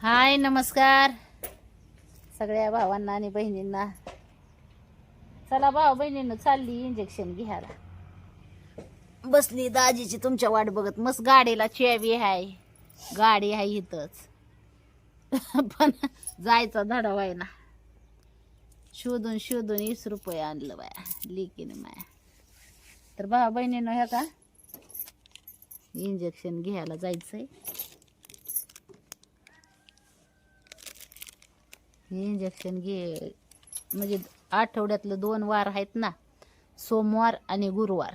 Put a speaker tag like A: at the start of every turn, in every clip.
A: हाय नमस्कार सगळ्या भावांना आणि बहिणींना. चला भाऊ बहिणींना चालली इंजेक्शन घ्यायला. बसली दाजीची तुमच्या वाट बघत. मस्त गाडीला चावी आहे, गाडी आहे इथंच. पण जायचा धडा व्हायना. शोधून शोधून 20 रुपये आणलं बाया लिकीने माया. तर भावा बहिणीनं ह्या का इंजेक्शन घ्यायला जायचंय. इंजेक्शन घे म्हणजे आठवड्यातलं 2 वार आहेत ना, सोमवार आणि गुरुवार.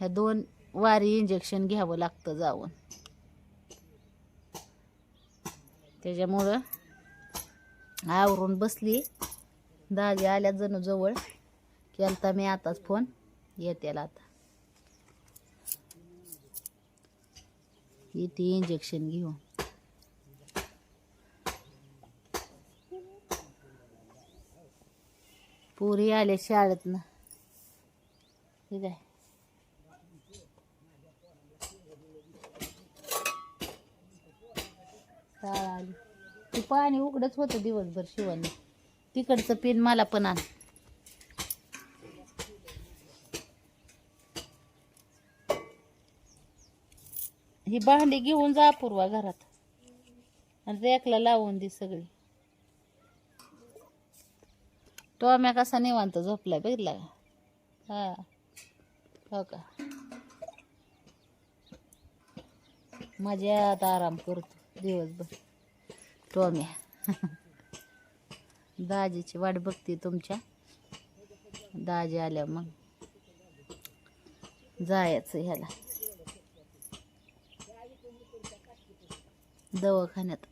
A: ह्या 2 वारी इंजेक्शन घ्यावं लागतं जाऊन. त्याच्यामुळं आवरून बसली. दाजी आल्या जणू जवळ. केलता मी आताच फोन, येत्याला आता. इथे इंजेक्शन घेऊन. पोरी आले शाळेतनं. ठीक आहे. शाळा आली. ते पाणी उघडच होतं दिवसभर. शिवानी तिकडचं पिन मला पण आण. ही भांडी घेऊन जा पूर्वा घरात आणि रॅकला लावून दे सगळी. टोम्या कसा निवांत झोपलाय बघितला का? हा हो का. मजात आराम करतो दिवसभर टोम्या. दाजीची वाट बघते तुमच्या. दाजी आल्या मग जायचं ह्याला दवाखान्यात.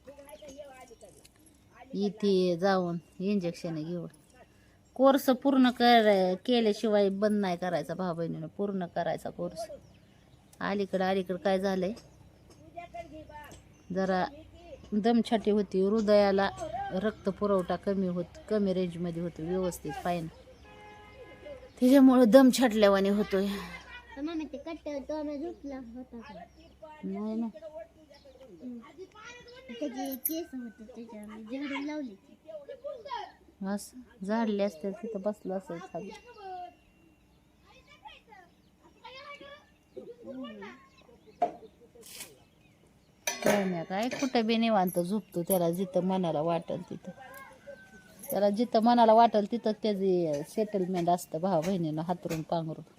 A: इथे जाऊन इंजेक्शन घेऊन. कोर्स पूर्ण केल्याशिवाय बंद नाही करायचा. भाऊ बहिणीनं पूर्ण करायचा कोर्स. अलीकडं काय झालंय, जरा दमछाटी होती. हृदयाला रक्त पुरवठा कमी रेंजमध्ये होतो व्यवस्थित पाहिजे. त्याच्यामुळं दम छाटल्यावाने होतोय. नाही ना असं झाडले असते तिथं बसलं असं खाली. काय कुठं बी निवांत झोपतो. त्याला जिथं मनाला वाटेल तिथं. त्याला जिथं मनाला वाटेल तिथं त्याची सेटलमेंट असतं. भाऊ बहिणीनं हातरून पांघरून.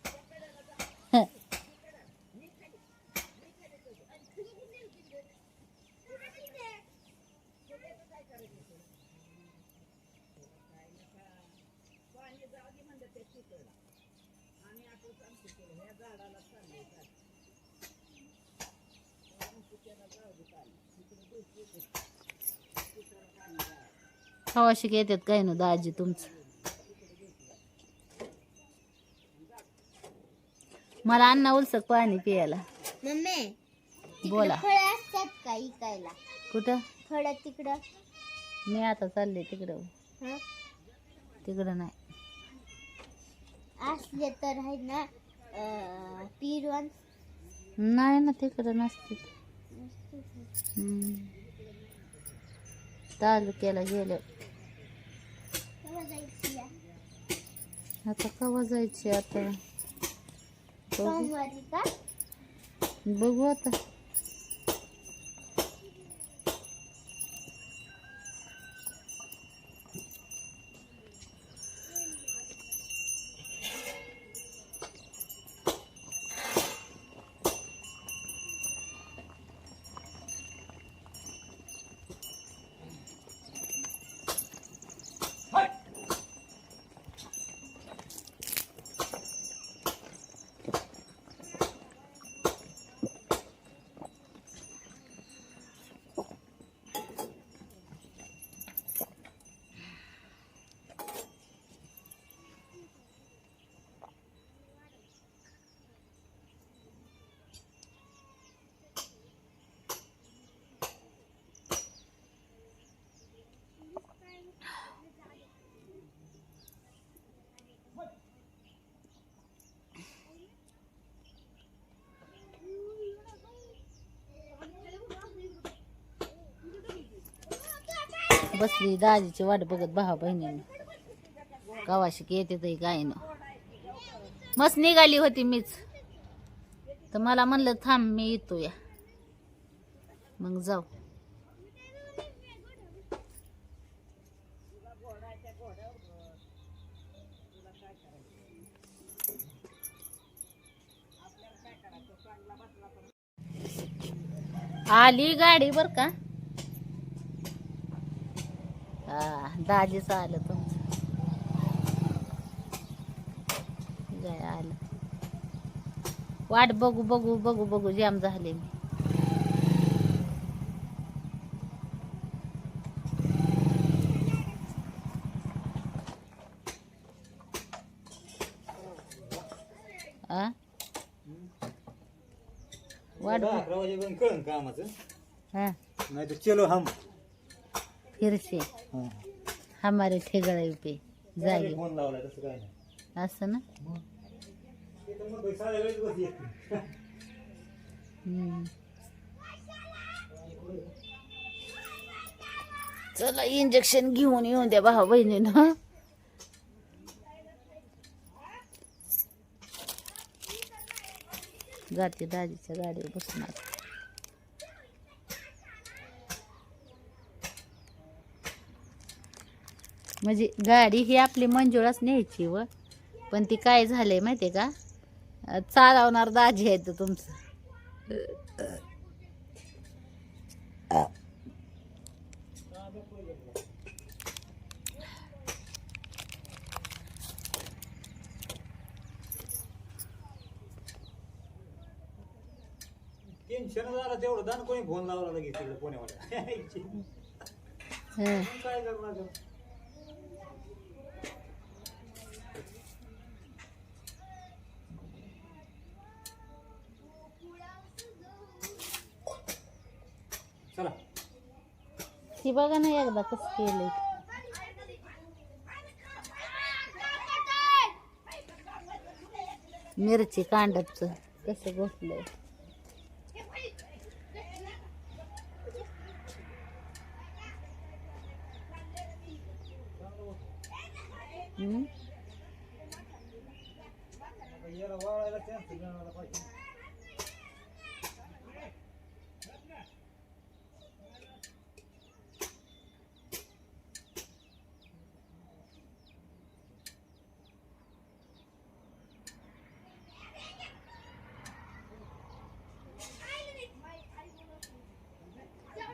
A: हवाशी येतात काय ना दाजी तुमचं. मला अन्ना उलसक पाणी प्यायला. बोला. कुठं
B: फळ तिकडं.
A: मी आता चालले तिकडं. तिकडं नाही
B: असले तर आहे ना. पिरवण
A: नाही ना तिकडं नसते. तालुक्याला गेलं. आता कवा जायची आता बघू आता. बसली दाजीची वाट बघत भावा बहिणीनं कवाशिक येते तरी काय न मस्त निघाली होती मीच तर मला म्हणलं थांब मी येतो या मग जाऊ आली गाडी बर का हा दाजीच आलं तुमचं काय आलं वाट बघू बघू बघू बघू जाम झाले मी आ वाट
C: कळन कामाचं
A: हाँ
C: नाही तर चलो हम
A: फिर से हमारे ठेगड़े पे जाएंगे
C: फोन लावलाय तसं काय नाही
A: असं ना चला इंजेक्शन घेऊन येऊन द्या भाऊ बहिणीनं जाते दाजीच्या गाडीवर बसणार म्हणजे गाडी ही आपली मंजुळाच न्यायची व पण ती काय झालंय माहितीये का चालवणार दाजी आहे तुमचं
C: टेन्शन झालं तेवढं दान कोणी फोन लावला लगेच तिकडे पुण्यावाल्या
A: हं.
C: काय करणार चला
A: ती बघा ना एकदा कसं केलंय मिरची कांडपचं कसं घोटलंय
C: याला वाळायला chance मिळाला पाहिजे.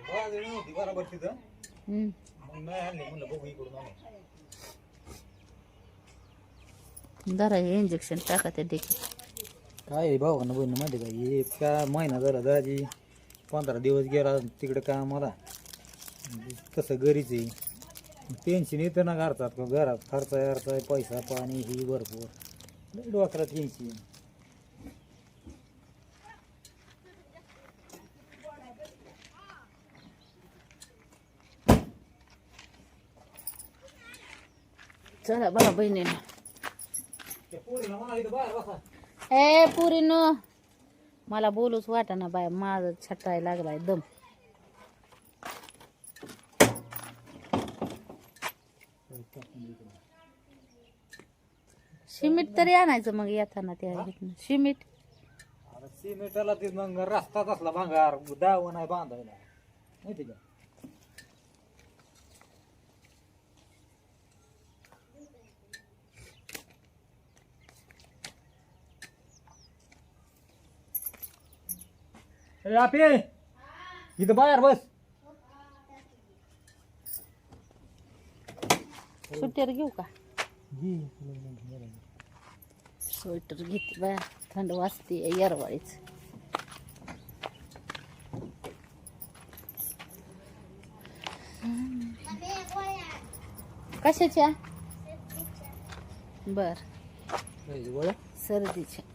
C: वाळली नव्हती बरोबर तिथं मग नाही आणली म्हणलं बघू इकडून आणू.
A: जरा हे इंजेक्शन टाका त्या देखील
C: काय भावानं बहिण माहिती का हे का महिना झाला दाजी 15 दिवस गेला तिकडे कामाला तसं घरीच आहे टेन्शन येतं ना घरचात घरात खर्च आहे पैसा पाणी ही भरपूर लय डोक्याला टेन्शन
A: चला बघा बहिणीनं ए पुरीनो मला बोलूच वाटाना बाय माझं छटायला लागलाय दम सिमेंट तरी आणायचं मग येताना त्या सिमेंट
C: सिमेंटाला ते मग रस्ताच असला भांगार दाव नाही बांधायला माहिती का आपे इथं बाहेर बस
A: स्वेटर घेऊ का स्वेटर घेते बाया थंड वाजते येरवाळीच कशाच्या बर सर्दीच्या